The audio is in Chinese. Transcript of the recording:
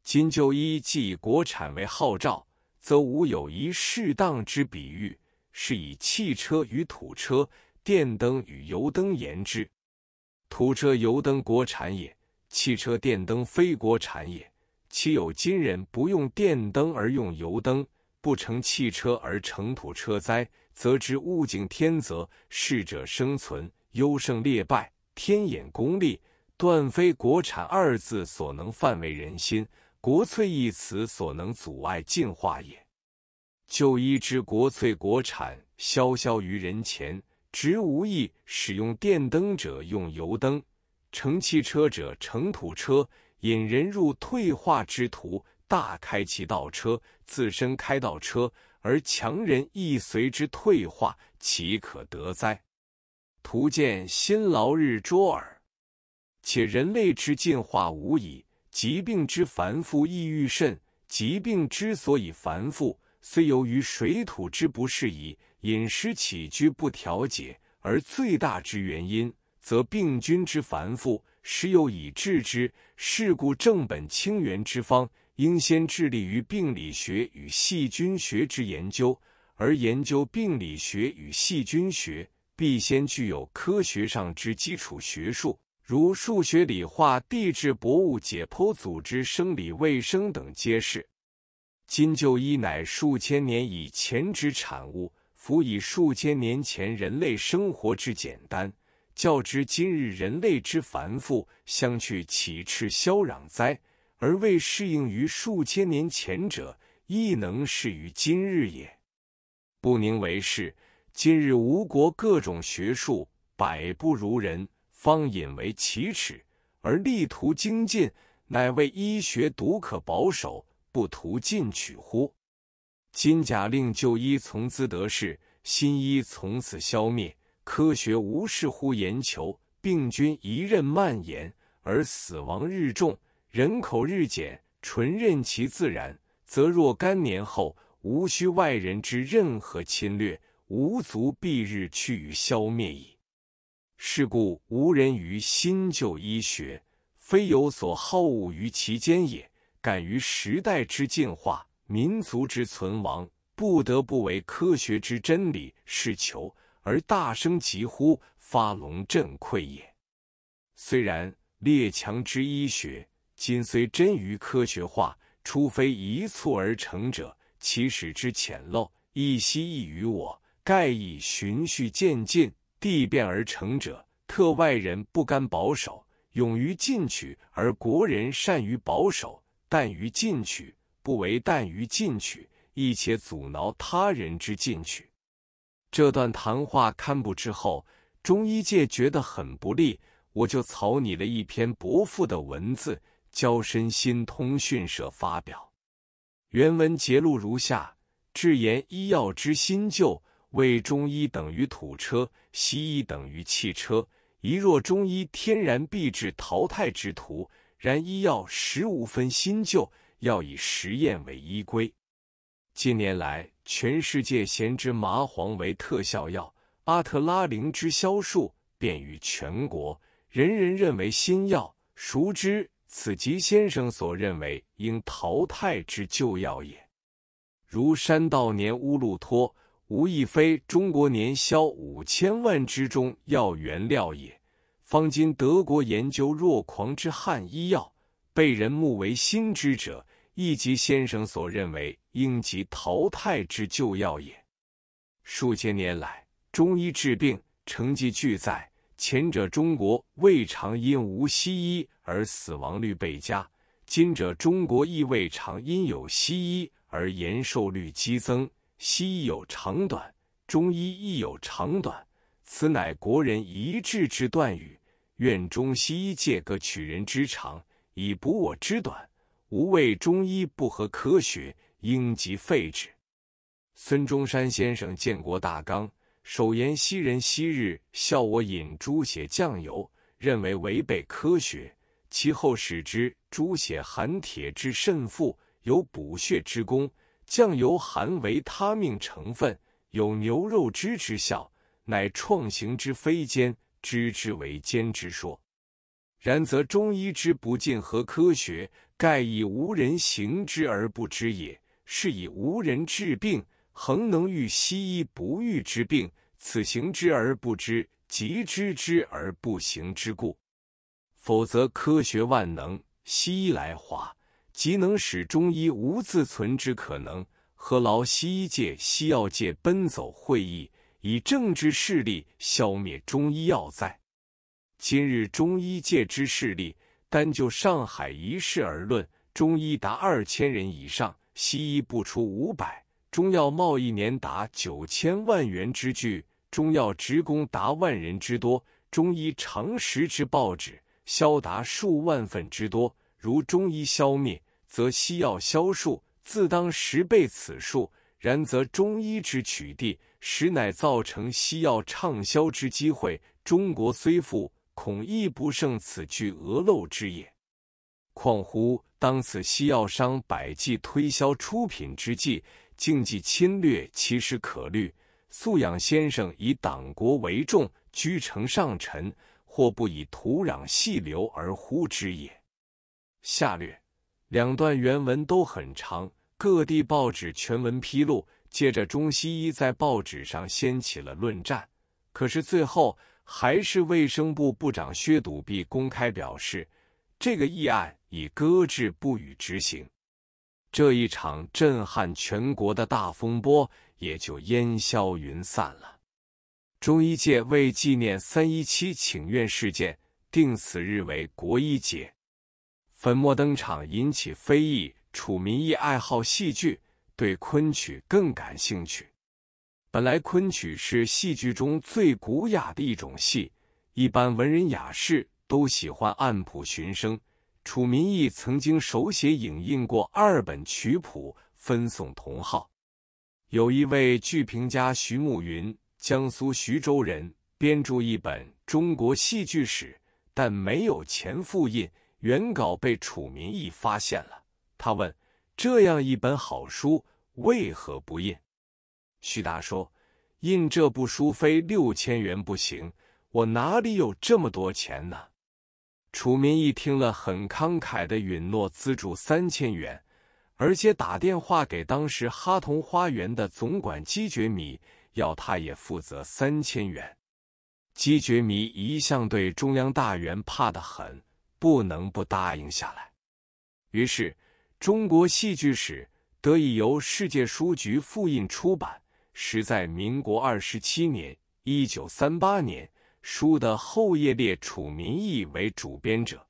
今就医既以国产为号召，则无有一适当之比喻，是以汽车与土车、电灯与油灯言之。土车油灯国产也，汽车电灯非国产也。岂有今人不用电灯而用油灯，不成汽车而成土车哉？则知物竞天择，适者生存，优胜劣败，天眼功利，断非国产二字所能范围人心，国粹一词所能阻碍进化也。就医之国粹国产，萧萧于人前，直无益。使用电灯者用油灯，乘汽车者乘土车，引人入退化之途，大开其道车，自身开道车，而强人亦随之退化，岂可得哉？徒见辛劳日捉耳。且人类之进化无已，疾病之繁复亦愈甚。疾病之所以繁复，虽由于水土之不适宜，饮食起居不调节，而最大之原因，则病菌之繁复，时有以治之。是故正本清源之方，应先致力于病理学与细菌学之研究，而研究病理学与细菌学，必先具有科学上之基础学术，如数学、理化、地质、博物、解剖、组织、生理卫生等皆是。今就医乃数千年以前之产物，辅以数千年前人类生活之简单，较之今日人类之繁复，相去岂斥霄壤哉？而未适应于数千年前者，亦能适于今日也。不宁为是，今日吴国各种学术百不如人，方引为奇耻，而力图精进，乃为医学独可保守，不图进取乎？今假令旧医从兹得势，新医从此消灭，科学无视乎研求，病菌一任蔓延，而死亡日众，人口日减，纯任其自然，则若干年后，无需外人之任何侵略，无足蔽日趋于消灭矣。是故无人于新旧医学，非有所好恶于其间也，敢于时代之进化，民族之存亡，不得不为科学之真理是求，而大声疾呼，发聋振聩也。虽然列强之医学，今虽臻于科学化，除非一蹴而成者，其使之浅陋，亦希异于我，盖亦循序渐进，递变而成者，特外人不甘保守，勇于进取，而国人善于保守，惮于进取，不为惮于进取，亦且阻挠他人之进取。这段谈话刊布之后，中医界觉得很不利，我就草拟了一篇驳复的文字，交申新通讯社发表。原文节录如下：至言医药之新旧，谓中医等于土车，西医等于汽车。宜若中医天然必至淘汰之途，然医药实无分新旧，要以实验为依归。近年来，全世界咸之麻黄为特效药，阿特拉灵之销数遍于全国，人人认为新药，孰知此即先生所认为应淘汰之旧药也。如山道年乌路托，无亦非中国年销5000万之中药原料也。方今德国研究若狂之汉医药，被人目为新之者，亦即先生所认为应即淘汰之旧药也。数千年来，中医治病成绩俱在，前者中国未尝因无西医而死亡率倍加，今者中国亦未尝因有西医而延寿率激增。西医有长短，中医亦有长短，此乃国人一致之断语。愿中西医界各取人之长，以补我之短。吾谓中医不合科学，应即废止。孙中山先生建国大纲，首言昔人昔日笑我饮猪血酱油，认为违背科学。其后使之猪血含铁之甚富，有补血之功；酱油含维他命成分，有牛肉之效，乃创行之非奸，知之为奸之说。然则中医之不尽合科学，盖以无人行之而不知也。是以无人治病，恒能愈西医不愈之病，此行之而不知，即知之而不行之故。否则科学万能，西医来华，即能使中医无自存之可能，何劳西医界、西药界奔走会议，以政治势力消灭中医药哉？今日中医界之势力，单就上海一市而论，中医达2000人以上，西医不出500，中药贸易年达9000万元之巨，中药职工达10000人之多，中医常识之报纸销达数万份之多。如中医消灭，则西药销数自当10倍此数，然则中医之取缔，实乃造成西药畅销之机会。中国虽富，恐亦不胜此具鹅漏之也。况乎当此西药商百计推销出品之际，竞技侵略，其实可虑。素养先生以党国为重，居承上臣，或不以土壤细流而呼之也。下略2段原文都很长，各地报纸全文披露，接着中西医在报纸上掀起了论战。可是最后还是卫生部部长薛笃弼公开表示，这个议案已搁置不予执行。这一场震撼全国的大风波也就烟消云散了。中医界为纪念317请愿事件，定此日为国医节。粉墨登场引起非议，楚民义爱好戏剧，对昆曲更感兴趣。本来昆曲是戏剧中最古雅的一种戏，一般文人雅士都喜欢按谱寻声。楚民义曾经手写影印过2本曲谱，分送同好。有一位剧评家徐慕云，江苏徐州人，编著一本《中国戏剧史》，但没有钱复印，原稿被楚民义发现了。他问：这样一本好书，为何不印？徐答说：印这部书非6000元不行，我哪里有这么多钱呢？楚民义听了很慷慨地允诺资助3000元，而且打电话给当时哈同花园的总管姬觉弥，要他也负责3000元。姬觉弥一向对中央大员怕得很，不能不答应下来。于是中国戏剧史得以由世界书局复印出版，时在民国27年1938年，书的后页列楚民义为主编者。